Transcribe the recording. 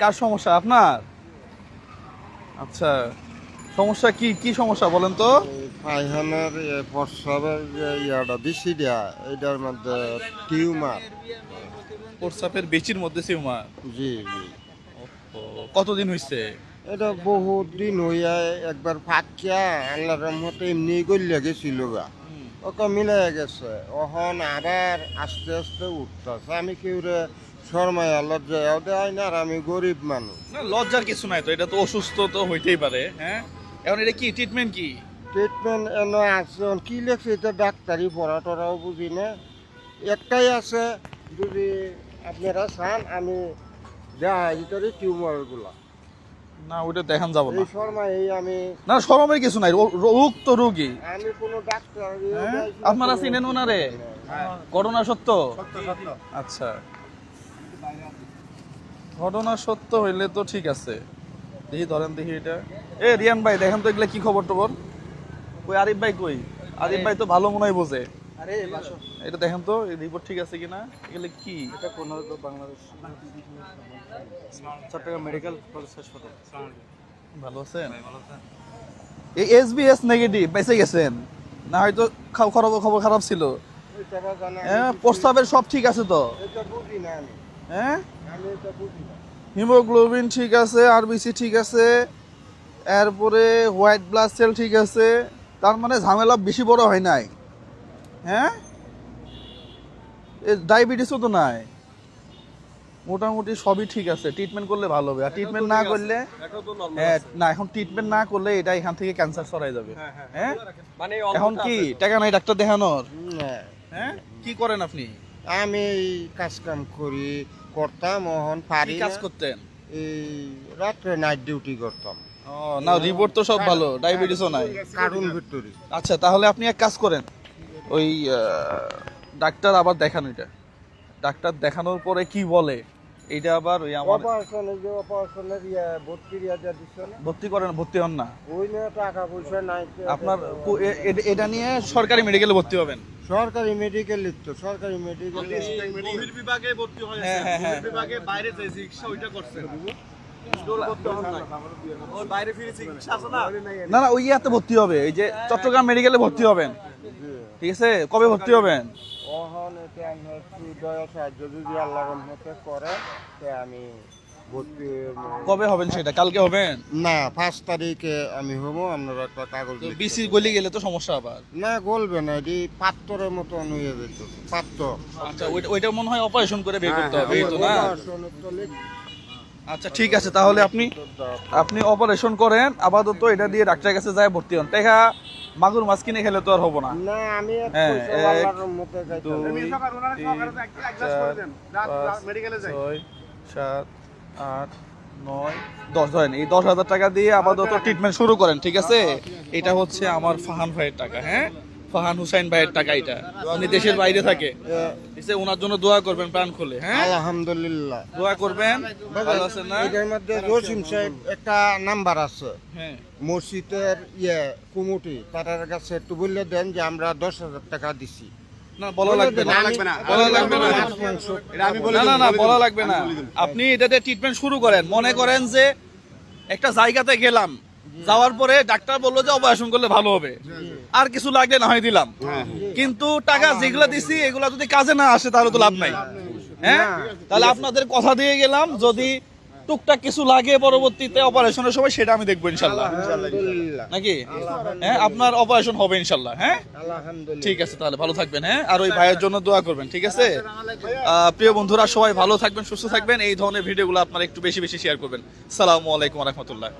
কার সমস্যা আপনার? আচ্ছা, সমস্যা কি কি সমস্যা বলেন তো? পায়খানার প্রস্রাবের যে ইয়াটা বিসিটা এটার মধ্যে টিউমার। প্রস্রাবের বেচির মধ্যে টিউমার। জি জি। ও, কতদিন হইছে? এটা বহুত দিন হইয়া একবার ফাঁকিয়া আল্লাহর রহমতে এমনি গলিয়া গেছিল গা, ওকে মিলে গেছে। ওখন আবার আস্তে আস্তে উঠতেছে। আমি কেউরে শর্মায় লজ্জাও দেয় না, আর আমি গরিব মানুষ। না, লজ্জার কিছু নাই তো, এটা তো অসুস্থ তো হইতেই পারে। হ্যাঁ, এখন এটা কি ট্রিটমেন্ট কি? ট্রিটমেন্ট এনে আছে, কি লেখছে এটা ডাক্তারি পড়া টরাও বুঝি না। একটাই আছে, যদি আপনারা চান আমি দেখাই দিতে টিউমারগুলা। না, ওইটা দেখান যাব না। এই শর্মা এই আমি না, শরমের কিছু নাই, রোগ তো রোগী। আমি কোনো ডাক্তার হ্যাঁ, আপনারা চিনেন ওনারে? ঘটনা সত্য? আচ্ছা, ঘটনা সত্য হইলে তো ঠিক আছে। দেখি ধরেন, দেখি এটা। এ রিয়ান ভাই, দেখেন তো এগুলা কি খবর টবর। কই আরিফ ভাই, কই আরিফ ভাই তো ভালো মনে হয় বোঝে। আরে বাসো এটা দেখেন তো, এই রিপোর্ট ঠিক আছে কিনা। এগুলো কি? এটা কোন বাংলাদেশ চট্টগ্রাম মেডিকেল কলেজ হাসপাতাল। ভালো আছেন? এই এসবিএস নেগেটিভ বেঁচে গেছেন না? হয়তো খবর খারাপ ছিল। হ্যাঁ, প্রস্তাবের সব ঠিক আছে তো? এটা বুঝি না আমি, হ্যাঁ, আমি এটা বুঝি না। হিমোগ্লোবিন ঠিক আছে, আরবিসি ঠিক আছে, এরপরে হোয়াইট ব্লাড সেল ঠিক আছে। তার মানে ঝামেলা বেশি বড় হয় নাই। হ্যাঁ, ডায়াবেটিসও তো নাই, মোটামুটি সবই ঠিক আছে। ট্রিটমেন্ট করলে ভালো হবে, আর ট্রিটমেন্ট না করলে না, এখন ট্রিটমেন্ট না করলে এটা এখান থেকে ক্যান্সার ছড়াই যাবে। হ্যাঁ, মানে এখন কি টাকা নাই ডাক্তার দেখানোর? না, হ্যাঁ, কি করেন আপনি? আমি এই কাজ কাম করি, করতাম, ওহন কি পারি কাজ না। করতেন? এই রাত্রে নাইট ডিউটি করতাম, ও না, রিপোর্ট তো সব ভালো, ডায়াবেটিসও নাই। Cartoon victory. আচ্ছা, তাহলে আপনি এক কাজ করেন, ওই ডাক্তার আবার দেখান। এটা ডাক্তার দেখানোর পরে কি বলে এটা আবার ওই আমার অপারেশনের যে অপারেশনের ভর্তি দিচ্ছে না, ভর্তি করেন, ভর্তি হন না ওই নিয়ে টাকা পয়সা নাই। আপনার। এটা নিয়ে সরকারি মেডিকেলে ভর্তি হবেন। সরকারি মেডিকেল তো সরকারি মেডিকেল বিভাগে ভর্তি হয়েছে। হ্যাঁ, হ্যাঁ, হ্যাঁ। বিভাগে বাইরে যে চিকিৎসা ওইটা করছেন। ওর বাইরে ফিরে চিকিৎসা আছে না? না না, ওই ইয়াতে ভর্তি হবে, এই যে চট্টগ্রাম মেডিকেলে ভর্তি হবেন। ঠিক আছে, কবে ভর্তি হবেন? ওহন এটা আমি একটু দয়া সাহায্য যদি আল্লাহর রহমতে করে তে আমি ভর্তি কবে হবেন সেটা? কালকে হবেন? না, 5 তারিখে আমি হবো। আপনার একটা কাগজ লিখতে বিসি গলি গেলে তো সমস্যা আবার। না, গলবে না, এটি পাত্তরের মতো নুয়ে যেত পাত্র। আচ্ছা, ওইটা মনে হয় অপারেশন করে বের করতে হবে, এই তো না? অপারেশনের তো আচ্ছা, ঠিক আছে, তাহলে আপনি অপারেশন করেন আপাতত। এটা দিয়ে ডাক্তারের কাছে যায় ভর্তি হন। টাকা মাগুর মাছ কিনে খেলে তো আর হবো না। না, আমি এক হ্যাঁ, পয়সা আল্লাহর রহমতে খাইতে হবে। 2 3 4 5 6 7 8 9 10 ধরেন, এই 10,000 টাকা দিয়ে আপাতত ট্রিটমেন্ট শুরু করেন। ঠিক আছে, এটা হচ্ছে আমার ফাহান ভাইয়ের টাকা। হ্যাঁ, ফাহান হুসাইন ভাইয়ের টাকা। এটা উনি দেশের বাইরে থাকে। ঠিক আছে, ওনার জন্য দোয়া করবেন প্রাণ খুলে। হ্যাঁ, আলহামদুলিল্লাহ, দোয়া করবেন। ভালো আছেন না? এটার মধ্যে জসিম সাহেব একটা নাম্বার আছে, হ্যাঁ, মসজিদের কমিটি, তার কাছে একটু বললে দেন যে আমরা 10,000 টাকা দিছি। না বলা লাগবে না, বলা লাগবে না, না বলা লাগবে না। আপনি এটাতে ট্রিটমেন্ট শুরু করেন। মনে করেন যে একটা জায়গাতে গেলাম, যাওয়ার পরে ডাক্তার বললো যে অপারেশন করলে ভালো হবে, আর কিছু লাগলে না হয় দিলাম, কিন্তু টাকা যেগুলা দিছি এগুলা যদি কাজে না আসে তাহলে তো লাভ নাই। হ্যাঁ, তাহলে আপনাদের কথা দিয়ে গেলাম, যদি টুকটাক কিছু লাগে পরবর্তীতে অপারেশনের সময় সেটা আমি দেখবো ইনশাল্লাহ, আলহামদুলিল্লাহ, নাকি? হ্যাঁ, আপনার অপারেশন হবে ইনশাল্লাহ। হ্যাঁ, আলহামদুলিল্লাহ। ঠিক আছে, তাহলে ভালো থাকবেন। হ্যাঁ, আর ওই ভাইয়ের জন্য দোয়া করবেন। ঠিক আছে, প্রিয় বন্ধুরা, সবাই ভালো থাকবেন, সুস্থ থাকবেন। এই ধরনের ভিডিওগুলো আপনারা একটু বেশি বেশি শেয়ার করবেন। আসসালামু আলাইকুম ওয়া রাহমাতুল্লাহ।